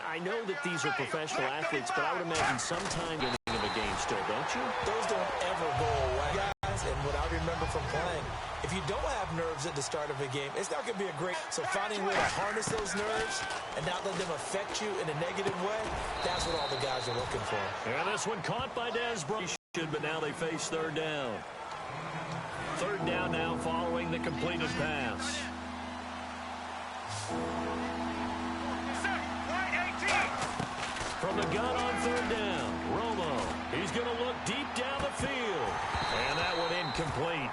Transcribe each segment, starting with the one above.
I know that these are professional athletes, but I would imagine sometime in a game still, don't you? Those don't ever go away, guys. And what I remember from playing, if you don't have nerves at the start of a game, it's not going to be a great. So finding a way to harness those nerves and not let them affect you in a negative way, that's what all the guys are looking for. And this one caught by Desbrook, but now they face third down. Third down now following the completed pass. From the gun on third down, Romo. He's going to look deep down the field. And that one incomplete.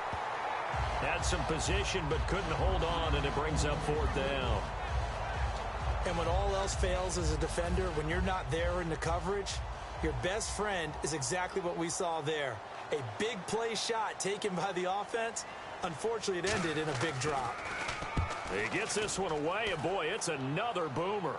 Had some position but couldn't hold on, and it brings up fourth down. And when all else fails as a defender, when you're not there in the coverage, your best friend is exactly what we saw there. A big play shot taken by the offense. Unfortunately, it ended in a big drop. He gets this one away, and boy, it's another boomer.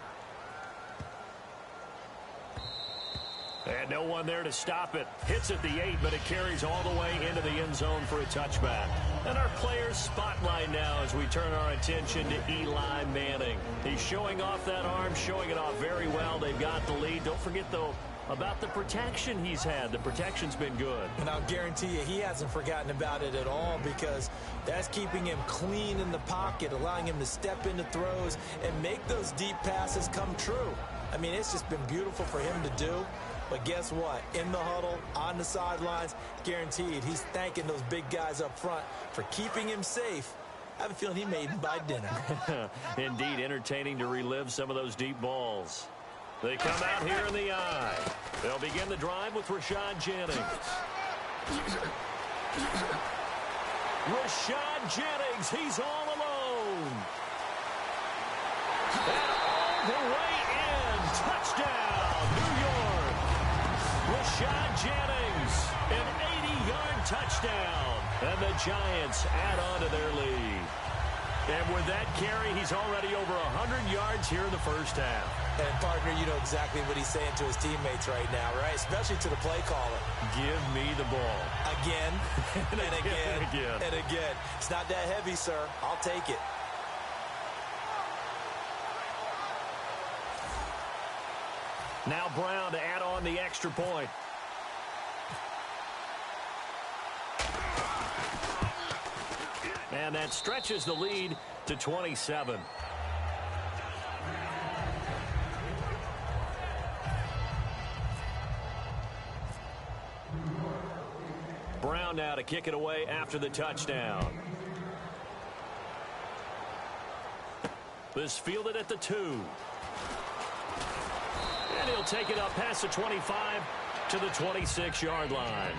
And no one there to stop it. Hits at the 8, but it carries all the way into the end zone for a touchback. And our players spotlight now as we turn our attention to Eli Manning. He's showing off that arm, showing it off very well. They've got the lead. Don't forget, though, about the protection he's had. The protection's been good. And I'll guarantee you he hasn't forgotten about it at all, because that's keeping him clean in the pocket, allowing him to step into throws and make those deep passes come true. I mean, it's just been beautiful for him to do. But guess what? In the huddle, on the sidelines, guaranteed he's thanking those big guys up front for keeping him safe. I have a feeling he may even buy dinner. Indeed, entertaining to relive some of those deep balls. They come out here in the eye. They'll begin the drive with Rashad Jennings. Rashad Jennings, he's all alone. And all the way in. Touchdown, New York. Rashad Jennings, an 80-yard touchdown. And the Giants add on to their lead. And with that carry, he's already over 100 yards here in the first half. And, partner, you know exactly what he's saying to his teammates right now, right? Especially to the play caller. Give me the ball. Again, and again, and again. It's not that heavy, sir. I'll take it. Now Brown to add on the extra point. And that stretches the lead to 27. Brown now to kick it away after the touchdown. This fielded at the 2. And he'll take it up past the 25 to the 26-yard line.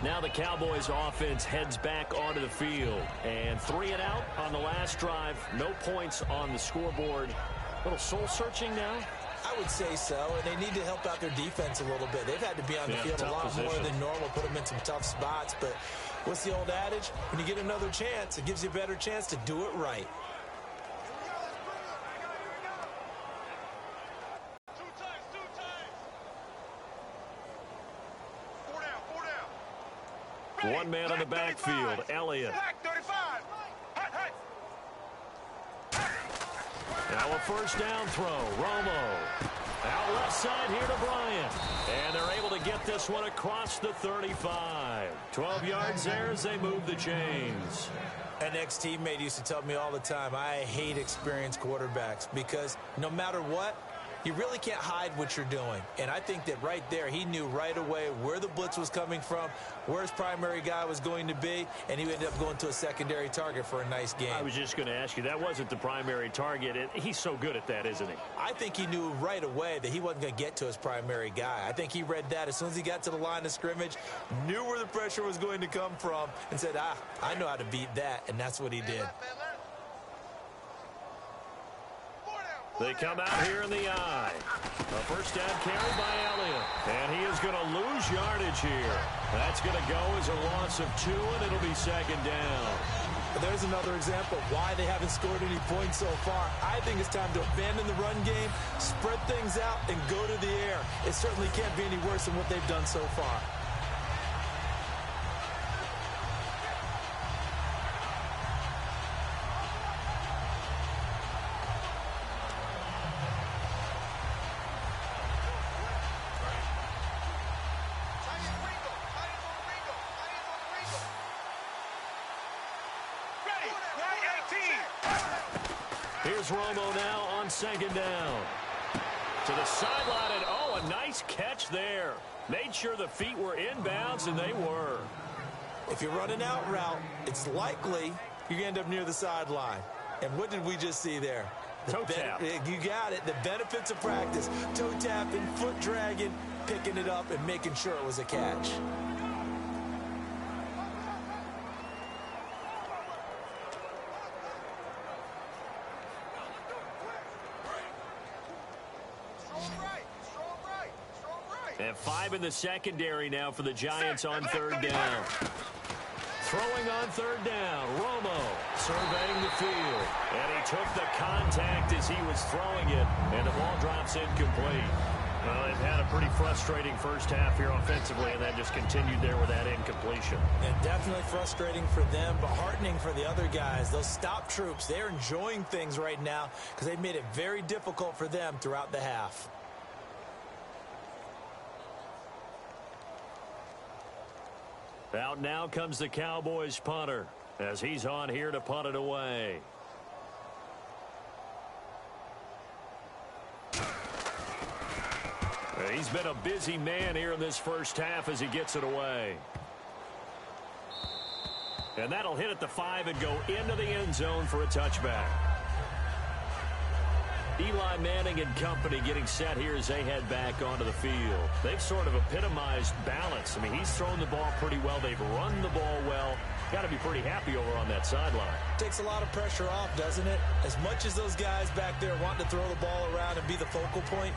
Now the Cowboys offense heads back onto the field. And 3 and out on the last drive. No points on the scoreboard. A little soul-searching now? I would say so, and they need to help out their defense a little bit. They've had to be on the field a lot more than normal, put them in some tough spots. But what's the old adage? When you get another chance, it gives you a better chance to do it right. One man on the backfield, Elliott. Now a first down throw, Romo. Out left side here to Bryant. And they're able to get this one across the 35. 12 yards there as they move the chains. An ex-teammate used to tell me all the time, I hate experienced quarterbacks because no matter what, you really can't hide what you're doing. And I think that right there, he knew right away where the blitz was coming from, where his primary guy was going to be, and he ended up going to a secondary target for a nice game. I was just going to ask you, that wasn't the primary target. He's so good at that, isn't he? I think he knew right away that he wasn't going to get to his primary guy. I think he read that as soon as he got to the line of scrimmage, knew where the pressure was going to come from, and said, I know how to beat that, and that's what he did. They come out here in the eye. A first down carry by Elliott. And he is going to lose yardage here. That's going to go as a loss of 2, and it'll be second down. There's another example of why they haven't scored any points so far. I think it's time to abandon the run game, spread things out, and go to the air. It certainly can't be any worse than what they've done so far. Here's Romo now on second down. To the sideline, and oh, a nice catch there. Made sure the feet were inbounds, and they were. If you're running out route, it's likely you're going to end up near the sideline. And what did we just see there? Toe tap. You got it. The benefits of practice. Toe tapping, foot dragging, picking it up, and making sure it was a catch. And 5 in the secondary now for the Giants on third down. Throwing on third down, Romo surveying the field. And he took the contact as he was throwing it, and the ball drops incomplete. Well, they've had a pretty frustrating first half here offensively, and then just continued there with that incompletion. And definitely frustrating for them, but heartening for the other guys. Those stop troops, they're enjoying things right now because they've made it very difficult for them throughout the half. Out now comes the Cowboys punter as he's on here to punt it away. He's been a busy man here in this first half as he gets it away. And that'll hit at the 5 and go into the end zone for a touchback. Eli Manning and company getting set here as they head back onto the field. They've sort of epitomized balance. I mean, he's thrown the ball pretty well. They've run the ball well. Got to be pretty happy over on that sideline. Takes a lot of pressure off, doesn't it? As much as those guys back there want to throw the ball around and be the focal point,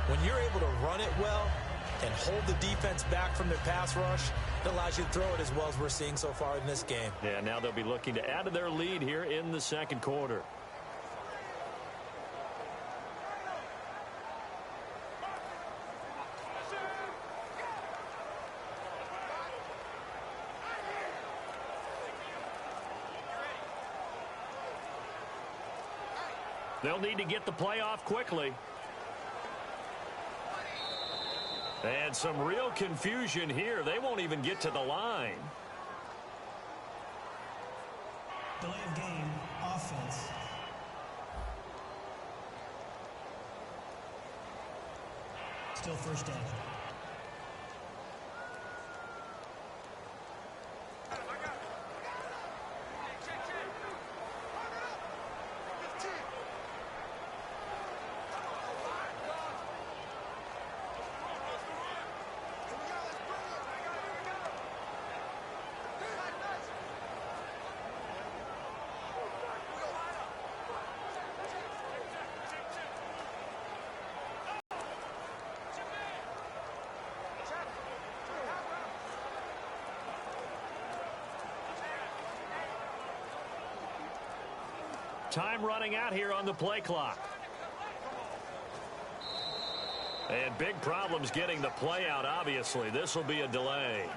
when you're able to run it well and hold the defense back from their pass rush, it allows you to throw it as well as we're seeing so far in this game. Yeah, now they'll be looking to add to their lead here in the second quarter. They'll need to get the play off quickly. And some real confusion here. They won't even get to the line. Delay of game, offense. Still first down. Time running out here on the play clock. And big problems getting the play out, obviously. This will be a delay.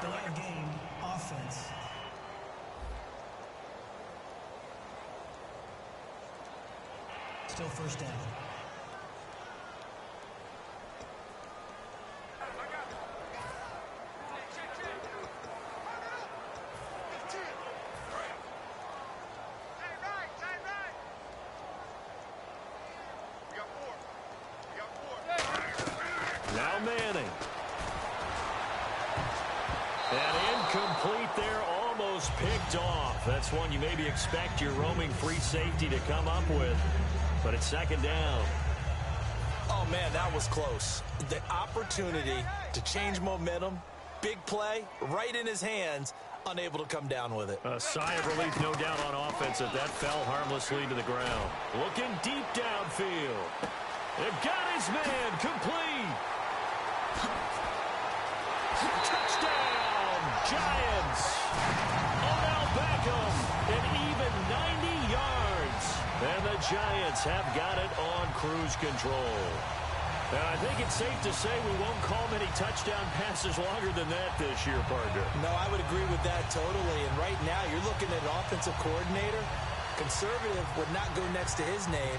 Delay of game, offense. Still first down. Now Manning. And incomplete there, almost picked off. That's one you maybe expect your roaming free safety to come up with. But it's second down. Oh, man, that was close. The opportunity to change momentum, big play, right in his hands, unable to come down with it. A sigh of relief, no doubt, on offense that fell harmlessly to the ground. Looking deep downfield. They've got his man complete. Touchdown, Giants. Odell Beckham, an even 90 yards. And the Giants have got it on cruise control. And I think it's safe to say we won't call many touchdown passes longer than that this year, partner. No, I would agree with that totally. And right now, you're looking at an offensive coordinator. Conservative would not go next to his name.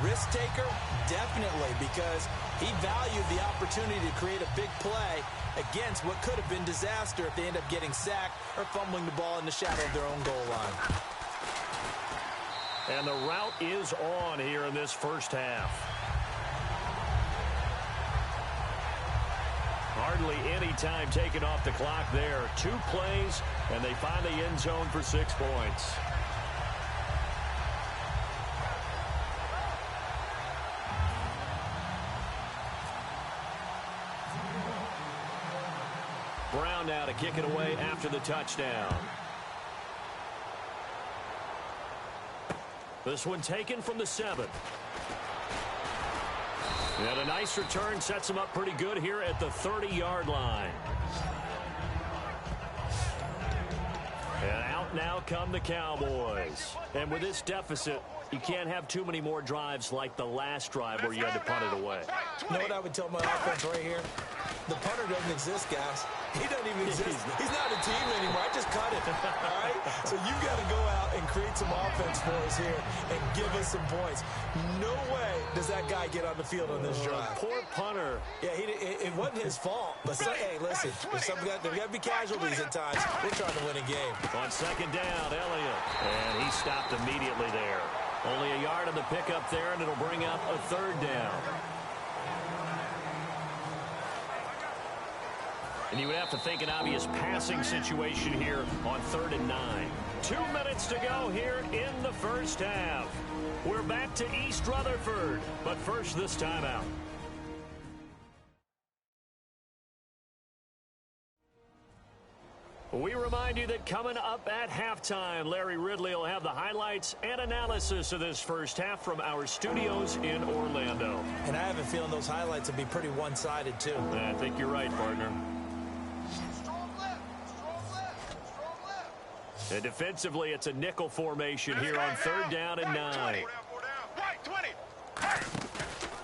Risk taker, definitely, because He valued the opportunity to create a big play against what could have been disaster if they end up getting sacked or fumbling the ball in the shadow of their own goal line. And the route is on here in this first half. Hardly any time taken off the clock there. 2 plays, and they find the end zone for 6 points. Brown now to kick it away after the touchdown. This one taken from the 7. And a nice return sets him up pretty good here at the 30-yard line. And out now come the Cowboys. And with this deficit, you can't have too many more drives like the last drive where you had to punt it away. You know what I would tell my offense right here? The punter doesn't exist, guys. He doesn't even exist. He's not a team anymore. I just cut it. All right? So you've got to go out and create some offense for us here and give us some points. No way does that guy get on the field on this drive. Poor punter. Yeah, it wasn't his fault. But, hey, listen, there's got to be casualties at times. We're trying to win a game. On second down, Elliott. And he stopped immediately there. Only a yard on the pickup there, and it'll bring up a 3rd down. And you would have to think an obvious passing situation here on 3rd and 9. 2 minutes to go here in the first half. We're back to East Rutherford, but first this timeout. We remind you that coming up at halftime, Larry Ridley will have the highlights and analysis of this first half from our studios in Orlando. And I have a feeling those highlights will be pretty one-sided, too. I think you're right, partner. And defensively, it's a nickel formation here on 3rd down and 9.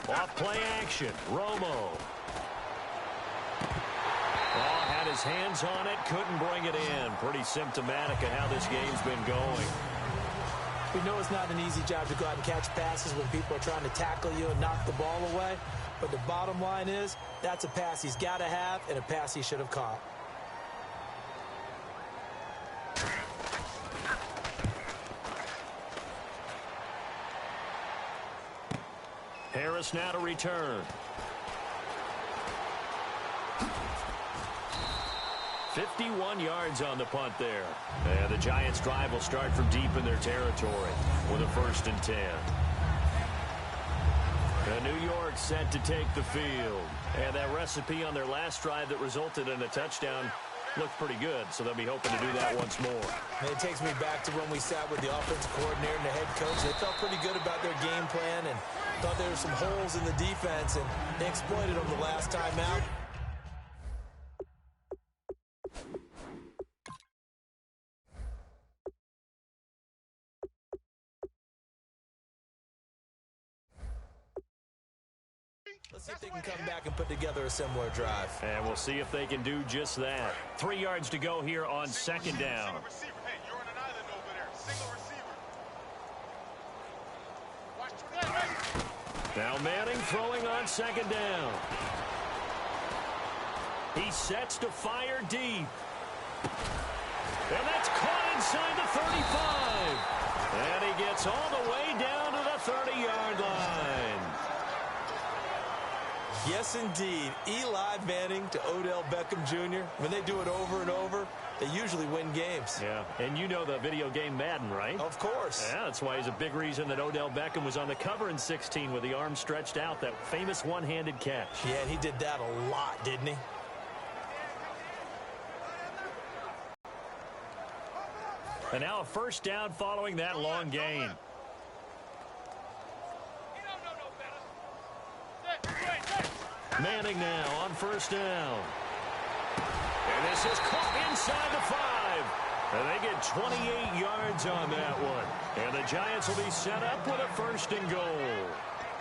Off play action. Romo. Oh, had his hands on it, couldn't bring it in. Pretty symptomatic of how this game's been going. We know it's not an easy job to go out and catch passes when people are trying to tackle you and knock the ball away. But the bottom line is, that's a pass he's got to have and a pass he should have caught. Harris now to return. 51 yards on the punt there. And the Giants' drive will start from deep in their territory with a 1st and 10. And New York set to take the field. And that recipe on their last drive that resulted in a touchdown looked pretty good, so they'll be hoping to do that once more. And it takes me back to when we sat with the offensive coordinator and the head coach. They felt pretty good about their game plan and thought there were some holes in the defense, and they exploited them the last time out. Let's see if they can come back and put together a similar drive. And we'll see if they can do just that. 3 yards to go here on 2nd down. Now Manning throwing on 2nd down. He sets to fire deep. And that's caught inside the 35. And he gets all the way down to the 30-yard line. Yes, indeed. Eli Manning to Odell Beckham Jr. When they do it over and over, they usually win games. Yeah, and you know the video game Madden, right? Of course. Yeah, that's why he's a big reason that Odell Beckham was on the cover in 16 with the arm stretched out, that famous one-handed catch. Yeah, and he did that a lot, didn't he? And now a 1st down following that long gain. Manning now on 1st down. And this is caught inside the 5. And they get 28 yards on that one. And the Giants will be set up with a 1st and goal.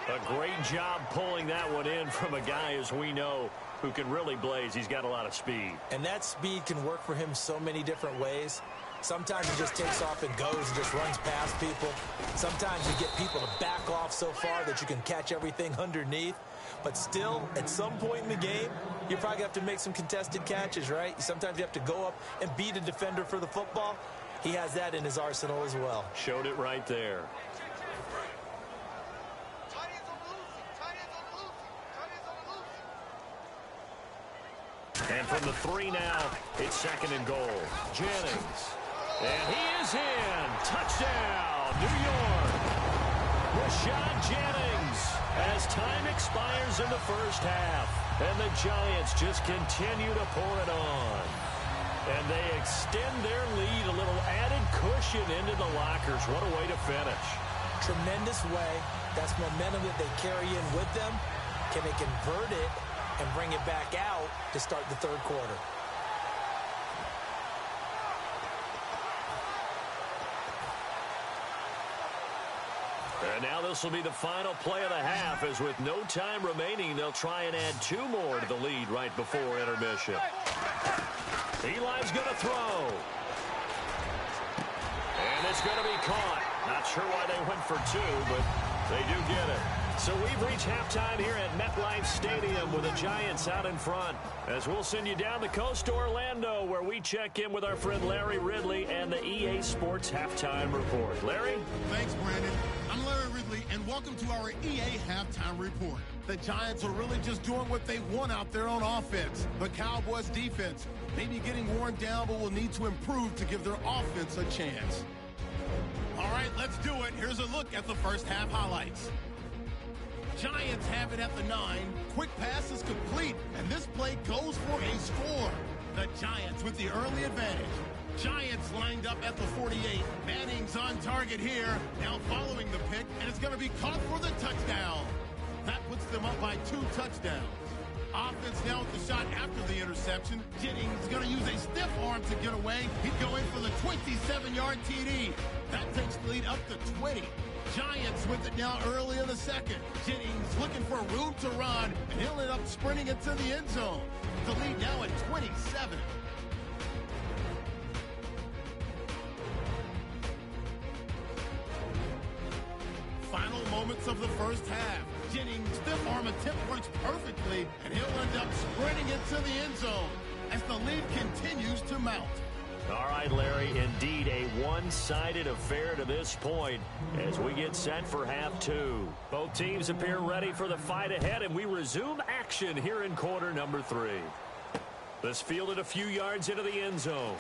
A great job pulling that one in from a guy, as we know, who can really blaze. He's got a lot of speed. And that speed can work for him so many different ways. Sometimes he just takes off and goes and just runs past people. Sometimes you get people to back off so far that you can catch everything underneath. But still, at some point in the game, you probably have to make some contested catches, right? Sometimes you have to go up and beat a defender for the football. He has that in his arsenal as well. Showed it right there. And from the 3 now, it's 2nd and goal. Jennings. And he is in. Touchdown, New York. Rashad Jennings as time expires in the first half. And the Giants just continue to pour it on. And they extend their lead, a little added cushion into the lockers. What a way to finish. Tremendous way. That's momentum that they carry in with them. Can they convert it and bring it back out to start the third quarter? And now this will be the final play of the half, as with no time remaining, they'll try and add 2 more to the lead right before intermission. Eli's going to throw. And it's going to be caught. Not sure why they went for 2, but they do get it. So we've reached halftime here at MetLife Stadium with the Giants out in front. As we'll send you down the coast to Orlando, where we check in with our friend Larry Ridley and the EA Sports Halftime Report. Larry? Thanks, Brandon. I'm Larry Ridley, and welcome to our EA Halftime Report. The Giants are really just doing what they want out there on offense. The Cowboys' defense may be getting worn down, but will need to improve to give their offense a chance. All right, let's do it. Here's a look at the first half highlights. Giants have it at the 9. Quick pass is complete, and this play goes for a score. The Giants with the early advantage. Giants lined up at the 48. Manning's on target here. Now following the pick, and it's going to be caught for the touchdown. That puts them up by 2 touchdowns. Offense now with the shot after the interception. Jennings is going to use a stiff arm to get away. He'd go in for the 27-yard TD. That takes the lead up to 20. Giants with it now early in the second. Jennings looking for room to run, and he'll end up sprinting into the end zone. The lead now at 27. Final moments of the first half. Jennings' stiff arm attempt works perfectly, and he'll end up sprinting into the end zone as the lead continues to mount. All right, Larry, indeed a one-sided affair to this point as we get set for half 2. Both teams appear ready for the fight ahead, and we resume action here in quarter number 3. This fielded a few yards into the end zone.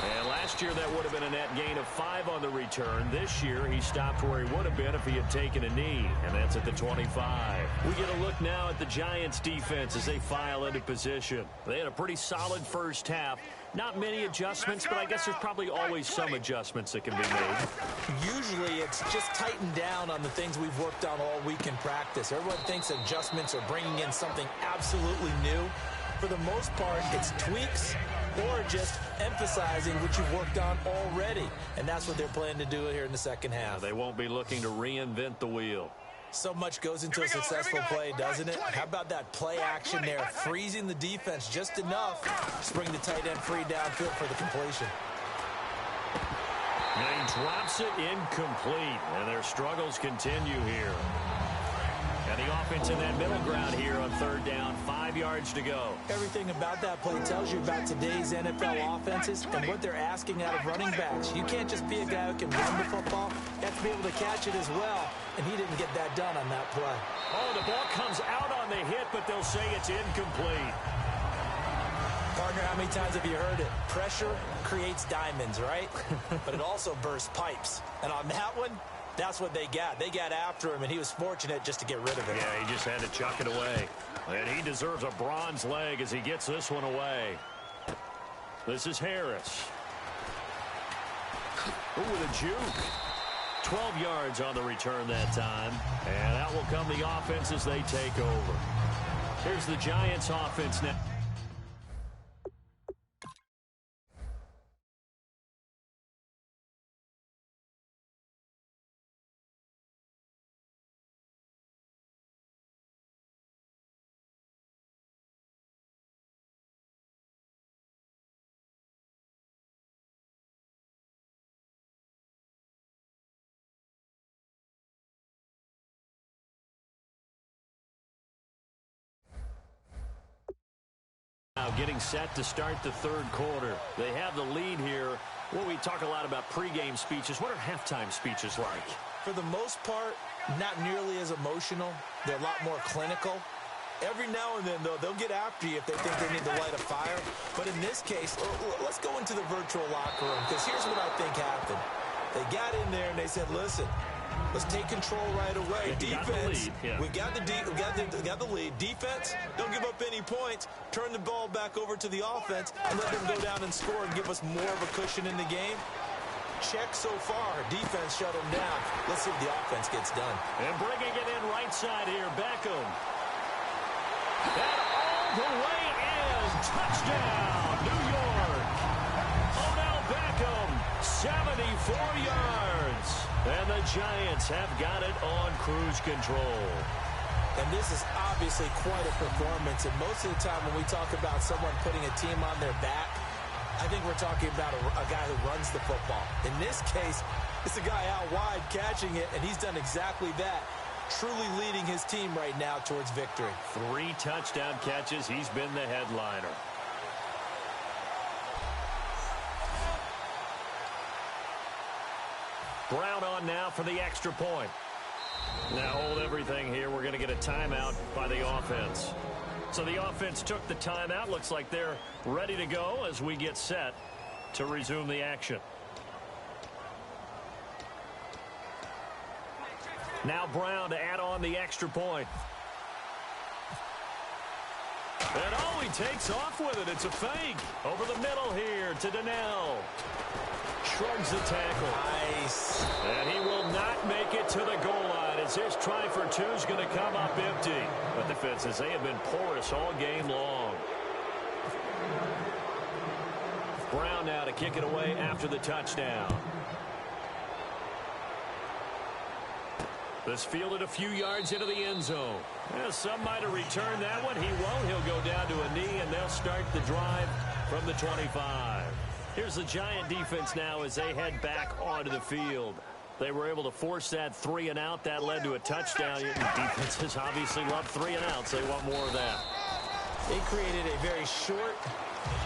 And last year that would have been a net gain of 5 on the return. This year he stopped where he would have been if he had taken a knee, and that's at the 25. We get a look now at the Giants defense as they file into position. They had a pretty solid first half. Not many adjustments, but I guess there's probably always some adjustments that can be made. Usually it's just tightened down on the things we've worked on all week in practice. Everyone thinks adjustments are bringing in something absolutely new. For the most part, it's tweaks or just emphasizing what you've worked on already. And that's what they're planning to do here in the second half. They won't be looking to reinvent the wheel. So much goes into a successful play, doesn't it? How about that play action there, freezing the defense just enough to bring the tight end free downfield for the completion. And he drops it incomplete, and their struggles continue here. And the offense in that middle ground here on 3rd down, 5 yards to go. Everything about that play tells you about today's NFL offenses and what they're asking out of running backs. You can't just be a guy who can run the football. You have to be able to catch it as well, and he didn't get that done on that play. Oh, the ball comes out on the hit, but they'll say it's incomplete. Partner, how many times have you heard it? Pressure creates diamonds, right? But it also bursts pipes. And on that one, that's what they got. They got after him, and he was fortunate just to get rid of it. Yeah, he just had to chuck it away. And he deserves a bronze leg as he gets this one away. This is Harris. Ooh, with a juke. 12 yards on the return that time. And out will come the offense as they take over. Here's the Giants offense now. now, getting set to start the third quarter. They have the lead here. Well, we talk a lot about pregame speeches. What are halftime speeches like? For the most part, not nearly as emotional. They're a lot more clinical. Every now and then, though, they'll get after you if they think they need to light a fire. But in this case, let's go into the virtual locker room, because here's what I think happened. They got in there and they said, listen, let's take control right away. Defense, we got the lead. Defense, don't give up any points. Turn the ball back over to the offense and let them go down and score and give us more of a cushion in the game. Check so far. Defense shut them down. Let's see if the offense gets done. And bringing it in right side here, Beckham. And all the way in. Touchdown, New York. Odell Beckham, 74 yards. And the Giants have got it on cruise control. And this is obviously quite a performance. And most of the time when we talk about someone putting a team on their back, I think we're talking about a guy who runs the football. In this case, it's a guy out wide catching it, and he's done exactly that. Truly leading his team right now towards victory. 3 touchdown catches. He's been the headliner. Brown on now for the extra point. Now hold everything here. We're going to get a timeout by the offense. So the offense took the timeout. Looks like they're ready to go as we get set to resume the action. Now Brown to add on the extra point. And he takes off with it. It's a fake. Over the middle here to Donnell. Shrugs the tackle. Nice. And he will not make it to the goal line as his try for 2 is going to come up empty. But the defenses, they have been porous all game long. Brown now to kick it away after the touchdown. This fielded a few yards into the end zone. Yeah, some might have returned that one. He won't. He'll go down to a knee, and they'll start the drive from the 25. Here's the Giant defense now as they head back onto the field. They were able to force that 3 and out. That led to a touchdown. Defenses obviously love 3 and outs. They want more of that. They created a very short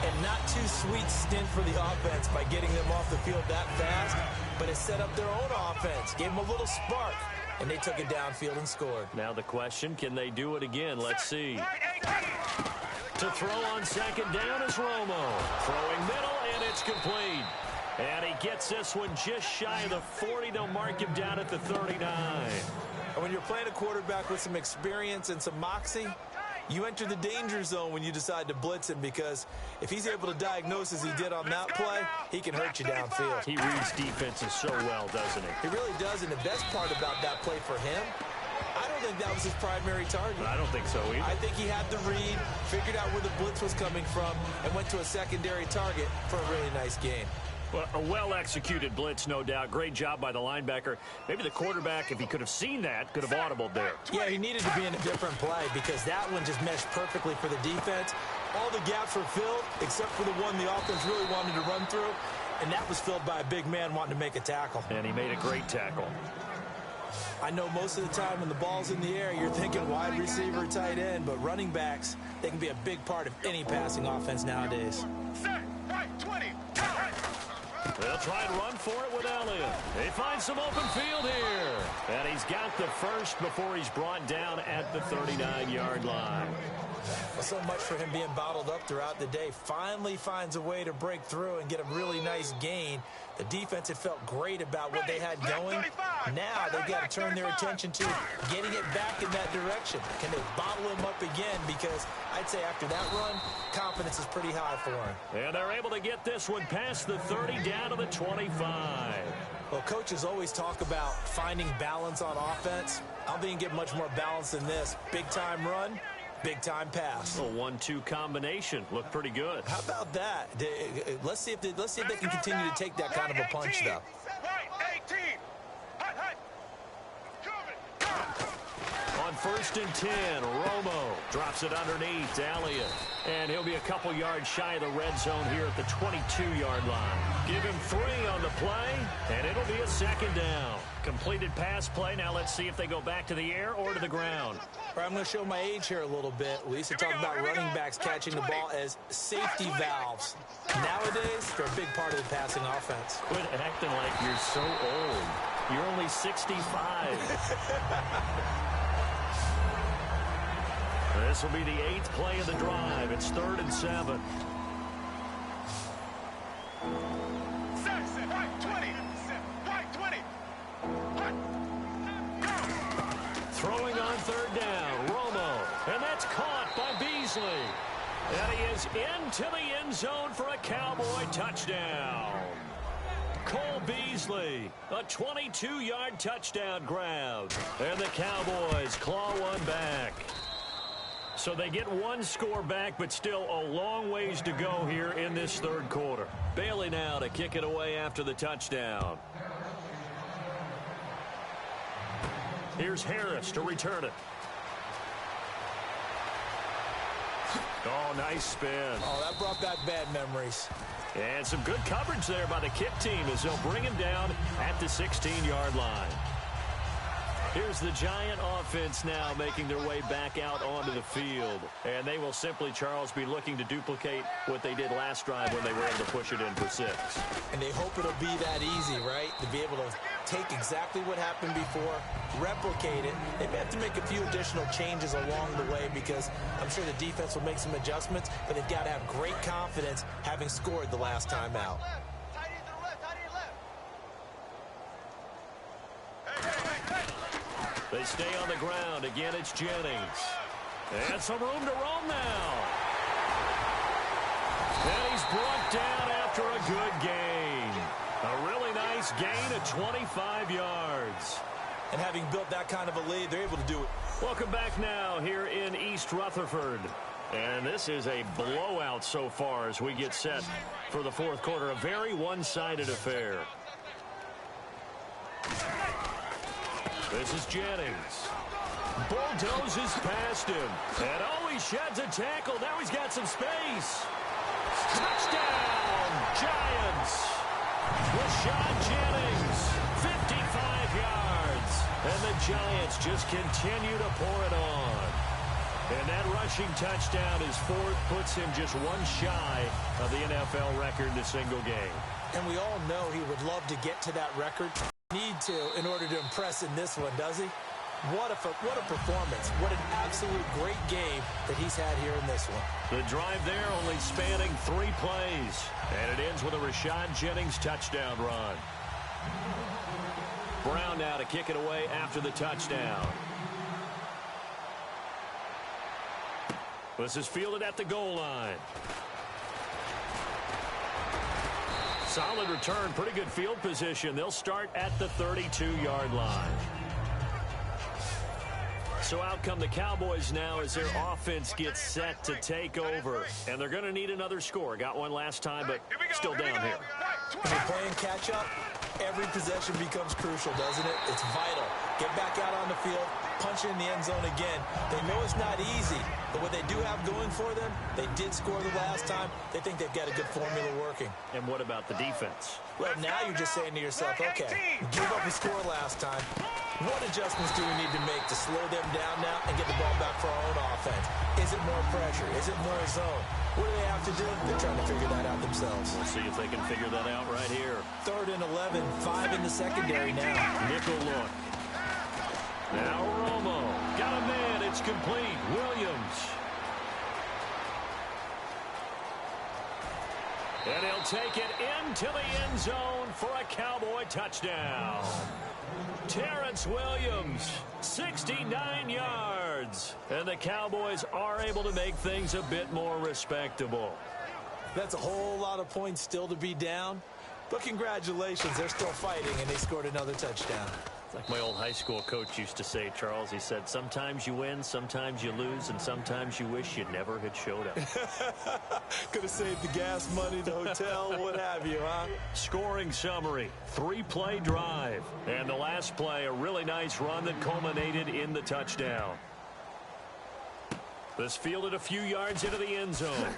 and not too sweet stint for the offense by getting them off the field that fast, but it set up their own offense, gave them a little spark, and they took it downfield and scored. Now the question, can they do it again? Let's see. To throw on second down is Romo. Throwing middle, and it's complete. And he gets this one just shy of the 40. They'll mark him down at the 39. And when you're playing a quarterback with some experience and some moxie, you enter the danger zone when you decide to blitz him, because if he's able to diagnose as he did on that play, he can hurt you downfield. He reads defenses so well, doesn't he? He really does, and the best part about that play for him, I don't think that was his primary target. I don't think so either. I think he had the read, figured out where the blitz was coming from, and went to a secondary target for a really nice gain. Well, a well-executed blitz, no doubt. Great job by the linebacker. Maybe the quarterback, if he could have seen that, could have audibled there. Yeah, he needed to be in a different play because that one just meshed perfectly for the defense. All the gaps were filled except for the one the offense really wanted to run through, and that was filled by a big man wanting to make a tackle. And he made a great tackle. I know most of the time when the ball's in the air, you're thinking wide receiver, tight end, but running backs, they can be a big part of any passing offense nowadays. They'll try and run for it with Elliott. They find some open field here. And he's got the first before he's brought down at the 39-yard line. Well, so much for him being bottled up throughout the day. Finally finds a way to break through and get a really nice gain. The defense had felt great about what they had going. Now they've got to turn their attention to getting it back in that direction. Can they bottle him up again? Because I'd say after that run, confidence is pretty high for him. And they're able to get this one past the 30 down to the 25. Well, coaches always talk about finding balance on offense. I don't think you can get much more balance than this. Big-time run, big-time pass. A 1-2 combination. Looked pretty good. How about that? Let's see if they can continue to take that kind of a punch, though. 1st and 10. Romo drops it underneath to Elliott. And he'll be a couple yards shy of the red zone here at the 22-yard line. Give him 3 on the play, and it'll be a 2nd down. Completed pass play. Now let's see if they go back to the air or to the ground. I'm going to show my age here a little bit. We used to talk about running backs catching the ball as safety valves. Nowadays, they're a big part of the passing offense. Quit acting like you're so old. You're only 65. This will be the 8th play of the drive. It's 3rd and 7. Throwing on 3rd down, Romo, and that's caught by Beasley. And he is into the end zone for a Cowboy touchdown. Cole Beasley, a 22-yard touchdown grab. And the Cowboys claw one back. So they get one score back, but still a long ways to go here in this 3rd quarter. Bailey now to kick it away after the touchdown. Here's Harris to return it. Oh, nice spin. Oh, that brought back bad memories. And some good coverage there by the kick team as they'll bring him down at the 16-yard line. Here's the Giant offense now making their way back out onto the field. And they will simply, Charles, be looking to duplicate what they did last drive when they were able to push it in for 6. And they hope it'll be that easy, right? To be able to take exactly what happened before, replicate it. They may have to make a few additional changes along the way because I'm sure the defense will make some adjustments, but they've got to have great confidence having scored the last time out. They stay on the ground. Again, it's Jennings. And some room to roam now. And he's brought down after a good gain. A really nice gain of 25 yards. And having built that kind of a lead, they're able to do it. Welcome back now here in East Rutherford. And this is a blowout so far as we get set for the 4th quarter. A very one-sided affair. This is Jennings. Bulldozes past him. And oh, he sheds a tackle. Now he's got some space. Touchdown, Giants. Rashad Jennings, 55 yards. And the Giants just continue to pour it on. And that rushing touchdown is 4th, puts him just one shy of the NFL record in a single game. And we all know he would love to get to that record. Need to in order to impress in this one, does he? What a performance. What an absolute great game that he's had here in this one. The drive there only spanning 3 plays. And it ends with a Rashad Jennings touchdown run. Brown now to kick it away after the touchdown. This is fielded at the goal line. Solid return, pretty good field position. They'll start at the 32-yard line. So out come the Cowboys now as their offense gets set to take over. And they're going to need another score. Got one last time, but still down here. When you're playing catch-up, every possession becomes crucial, doesn't it? It's vital. Get back out on the field, punch it in the end zone again. They know it's not easy, but what they do have going for them, they did score the last time. They think they've got a good formula working. And what about the defense? Well, now you're just saying to yourself, okay, give up a score last time. What adjustments do we need to make to slow them down now and get the ball back for our own offense? Is it more pressure? Is it more zone? What do they have to do? They're trying to figure that out themselves. We'll see if they can figure that out right here. 3rd and 11, 5 in the secondary now. Nickel look. Now Romo. Got a man. It's complete. Williams. And he'll take it into the end zone for a Cowboy touchdown. Terrence Williams, 69 yards. And the Cowboys are able to make things a bit more respectable. That's a whole lot of points still to be down. But congratulations, they're still fighting, and they scored another touchdown. Like my old high school coach used to say, Charles, he said, sometimes you win, sometimes you lose, and sometimes you wish you never had showed up. Could have saved the gas money, the hotel, what have you, huh? Scoring summary, 3-play drive. And the last play, a really nice run that culminated in the touchdown. This fielded a few yards into the end zone.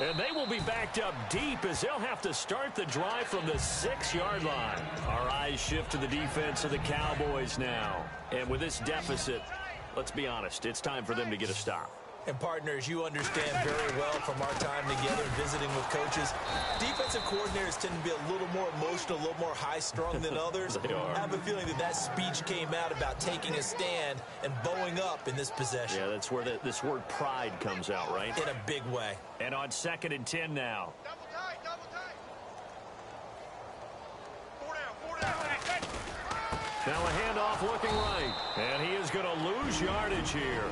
And they will be backed up deep as they'll have to start the drive from the 6-yard line. Our eyes shift to the defense of the Cowboys now. And with this deficit, let's be honest, it's time for them to get a stop. And partners, you understand very well from our time together visiting with coaches, defensive coordinators tend to be a little more emotional, a little more high-strung than others. They are. I have a feeling that speech came out about taking a stand and bowing up in this possession. Yeah, that's where this word pride comes out, right? In a big way. And on 2nd and 10 now. Double tight, double tight. 4 down. Now a handoff looking right. And he is going to lose yardage here.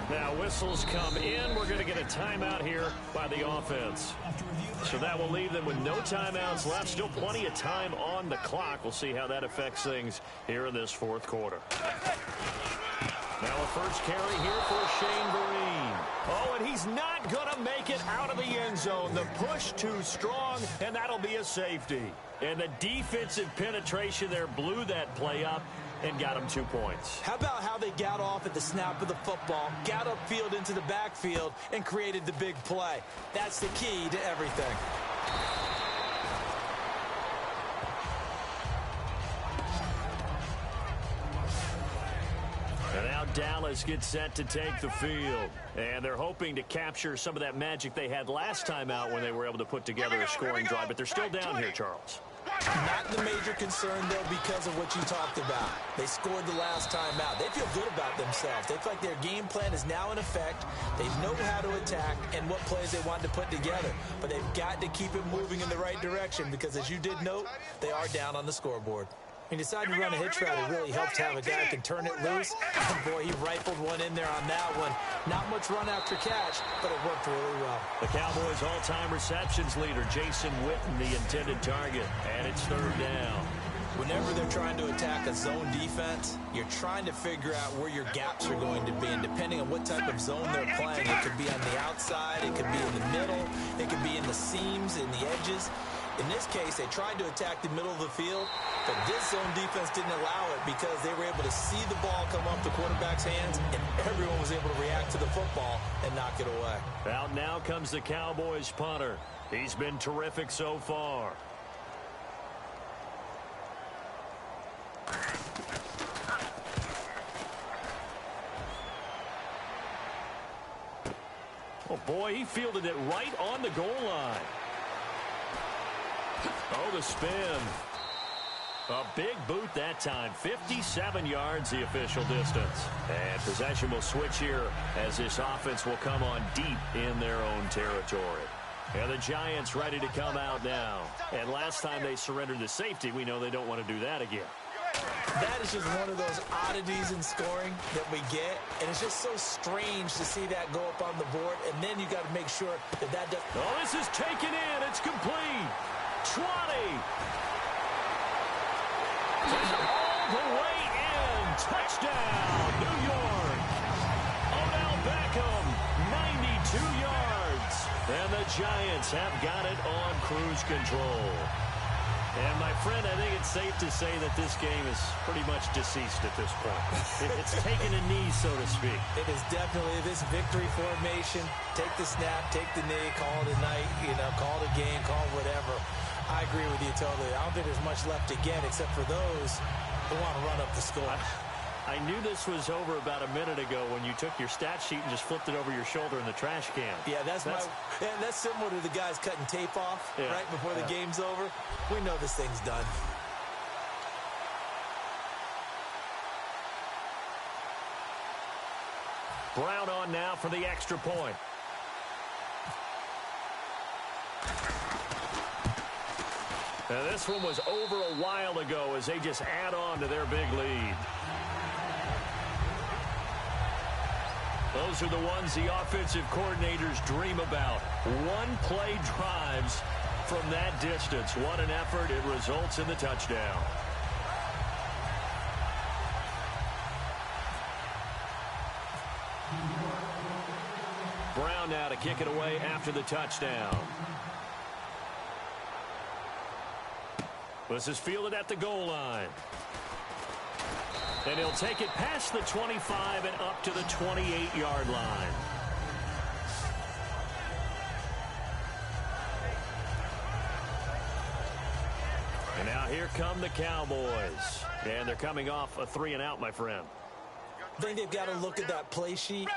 Now whistles come in. We're going to get a timeout here by the offense. So that will leave them with no timeouts left. Still plenty of time on the clock. We'll see how that affects things here in this 4th quarter. Now a first carry here for Shane Vereen. Oh, and he's not going to make it out of the end zone. The push too strong, and that'll be a safety. And the defensive penetration there blew that play up and got him 2 points. How about how they got off at the snap of the football, got upfield into the backfield, and created the big play? That's the key to everything. And now Dallas gets set to take the field. And they're hoping to capture some of that magic they had last time out when they were able to put together a scoring drive. But they're still down here, Charles. Not the major concern, though, because of what you talked about. They scored the last time out. They feel good about themselves. They feel like their game plan is now in effect. They know how to attack and what plays they want to put together. But they've got to keep it moving in the right direction because, as you did note, they are down on the scoreboard. He decided to run a hitch route. It really helps to have a guy who can turn it loose. And, boy, he rifled one in there on that one. Not much run after catch, but it worked really well. The Cowboys' all-time receptions leader, Jason Witten, the intended target. And it's 3rd down. Whenever they're trying to attack a zone defense, you're trying to figure out where your gaps are going to be. And depending on what type of zone they're playing, it could be on the outside, it could be in the middle, it could be in the seams, in the edges. In this case, they tried to attack the middle of the field, but this zone defense didn't allow it because they were able to see the ball come off the quarterback's hands, and everyone was able to react to the football and knock it away. Out now comes the Cowboys punter. He's been terrific so far. Oh, boy, he fielded it right on the goal line. Oh, the spin. A big boot that time. 57 yards, the official distance. And possession will switch here as this offense will come on deep in their own territory. And the Giants ready to come out now. And last time they surrendered to safety, we know they don't want to do that again. That is just one of those oddities in scoring that we get, and it's just so strange to see that go up on the board, and then you got to make sure that that does. Oh, this is taken in. It's complete. 20. All the way in. Touchdown, New York. Odell Beckham, 92 yards. And the Giants have got it on cruise control. And, my friend, I think it's safe to say that this game is pretty much deceased at this point. It's taken a knee, so to speak. It is definitely this victory formation. Take the snap, take the knee, call it a night, call it a game, call it whatever. I agree with you totally. I don't think there's much left to get except for those who want to run up the score. I knew this was over about a minute ago when you took your stat sheet and just flipped it over your shoulder in the trash can. Yeah, that's similar to the guys cutting tape off right before the game's over. We know this thing's done. Brown on now for the extra point. Now this one was over a while ago as they just add on to their big lead. Those are the ones the offensive coordinators dream about. One-play drives from that distance. What an effort. It results in the touchdown. Brown now to kick it away after the touchdown. This is fielded at the goal line. And he'll take it past the 25 and up to the 28-yard line. And now here come the Cowboys. And they're coming off a 3-and-out, my friend. I think they've got to look at that play sheet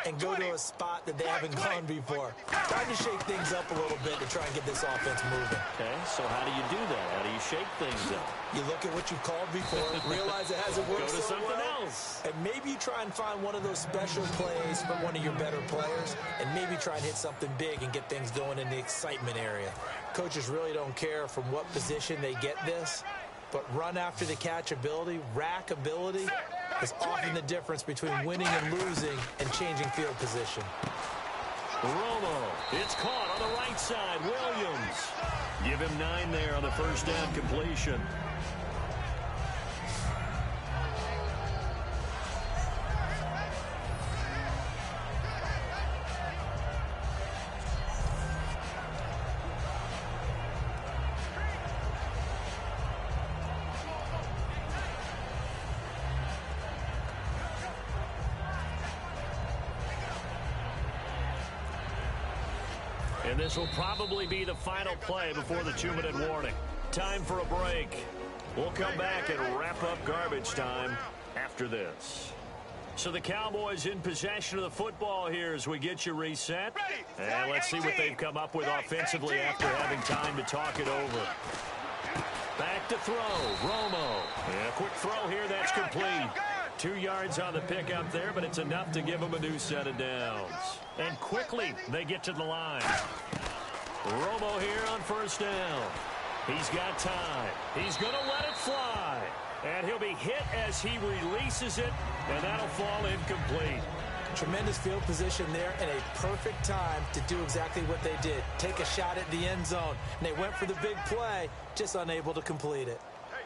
and go to a spot that they haven't gone before. Trying to shake things up a little bit to try and get this offense moving. Okay, so how do you do that? How do you shake things up? You look at what you've called before, realize it hasn't worked Go to so something well, else. and maybe you try and find one of those special plays from one of your better players, and maybe try and hit something big and get things going in the excitement area. Coaches really don't care from what position they get this, but run after the catch ability, rack ability, is often the difference between winning and losing and changing field position. Romo, it's caught on the right side. Williams, give him 9 there on the first down completion. And this will probably be the final play before the 2-minute warning. Time for a break. We'll come back and wrap up garbage time after this. So the Cowboys in possession of the football here as we get you reset. And let's see what they've come up with offensively after having time to talk it over. Back to throw. Romo. And a quick throw here. That's complete. 2 yards on the pickup there, but it's enough to give them a new set of downs. And quickly, they get to the line. Romo here on first down. He's got time. He's going to let it fly. And he'll be hit as he releases it, and that'll fall incomplete. Tremendous field position there and a perfect time to do exactly what they did. Take a shot at the end zone. And they went for the big play, just unable to complete it.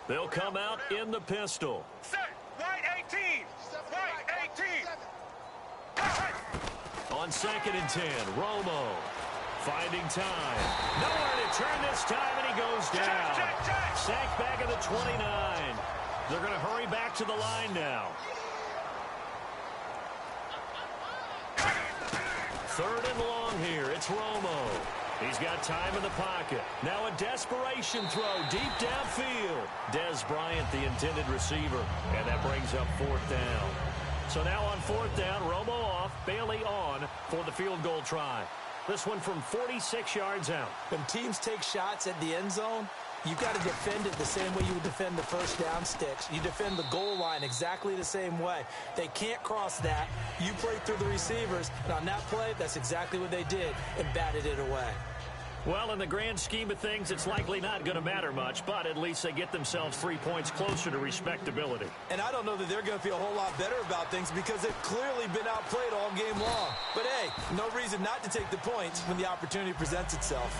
They'll come out in the pistol. Set. Right 18. Right 18. On 2nd and 10, Romo finding time. Nowhere to turn this time, and he goes down. Sacked back at the 29. They're going to hurry back to the line now. 3rd and long here. It's Romo. He's got time in the pocket. Now a desperation throw deep downfield. Dez Bryant, the intended receiver. And that brings up 4th down. So now on 4th down, Romo off, Bailey on for the field goal try. This one from 46 yards out. When teams take shots at the end zone, you've got to defend it the same way you would defend the first down sticks. You defend the goal line exactly the same way. They can't cross that. You play through the receivers, and on that play, that's exactly what they did and batted it away. Well, in the grand scheme of things, it's likely not going to matter much, but at least they get themselves 3 points closer to respectability. And I don't know that they're going to feel a whole lot better about things because they've clearly been outplayed all game long. But, hey, no reason not to take the points when the opportunity presents itself.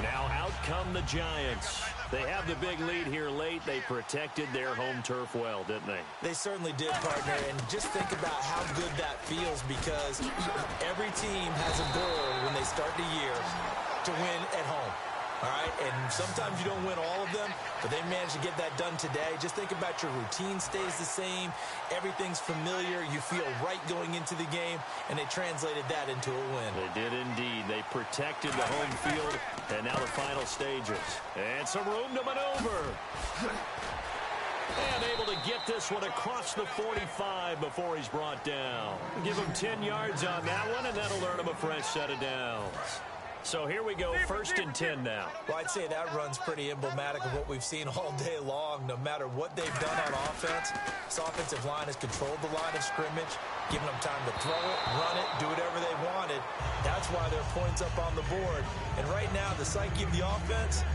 Now out come the Giants. They have the big lead here late. They protected their home turf well, didn't they? They certainly did, partner. And just think about how good that feels because every team has a goal when they start the year to win at home. All right, and sometimes you don't win all of them, but they managed to get that done today. Just think about your routine stays the same. Everything's familiar. You feel right going into the game, and they translated that into a win. They did indeed. They protected the home field, and now the final stages. And some room to maneuver. And able to get this one across the 45 before he's brought down. Give him 10 yards on that one, and that'll earn him a fresh set of downs. So here we go, 1st and 10 now. Well, I'd say that run's pretty emblematic of what we've seen all day long. No matter what they've done on offense, this offensive line has controlled the line of scrimmage, giving them time to throw it, run it, do whatever they wanted. That's why their points up on the board. And right now, the psyche of the offense,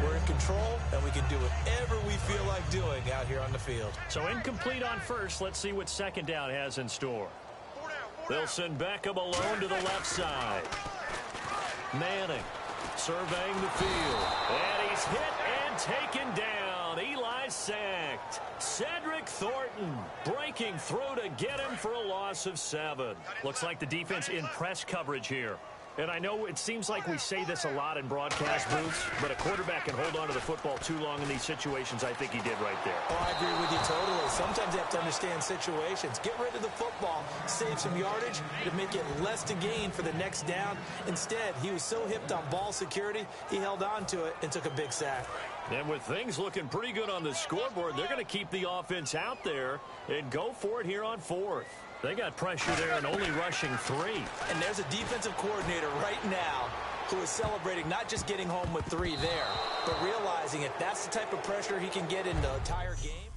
we're in control, and we can do whatever we feel like doing out here on the field. So incomplete on first. Let's see what 2nd down has in store. They'll send Beckham alone to the left side. Manning surveying the field. And he's hit and taken down. Eli sacked. Cedric Thornton breaking through to get him for a loss of 7. Looks like the defense in press coverage here. And I know it seems like we say this a lot in broadcast booths, but a quarterback can hold on to the football too long in these situations. I think he did right there. Oh, I agree with you totally. Sometimes you have to understand situations. Get rid of the football, save some yardage to make it less to gain for the next down. Instead, he was so hipped on ball security, he held on to it and took a big sack. And with things looking pretty good on the scoreboard, they're going to keep the offense out there and go for it here on fourth. They got pressure there and only rushing 3. And there's a defensive coordinator right now who is celebrating not just getting home with 3 there, but realizing if that's the type of pressure he can get in the entire game.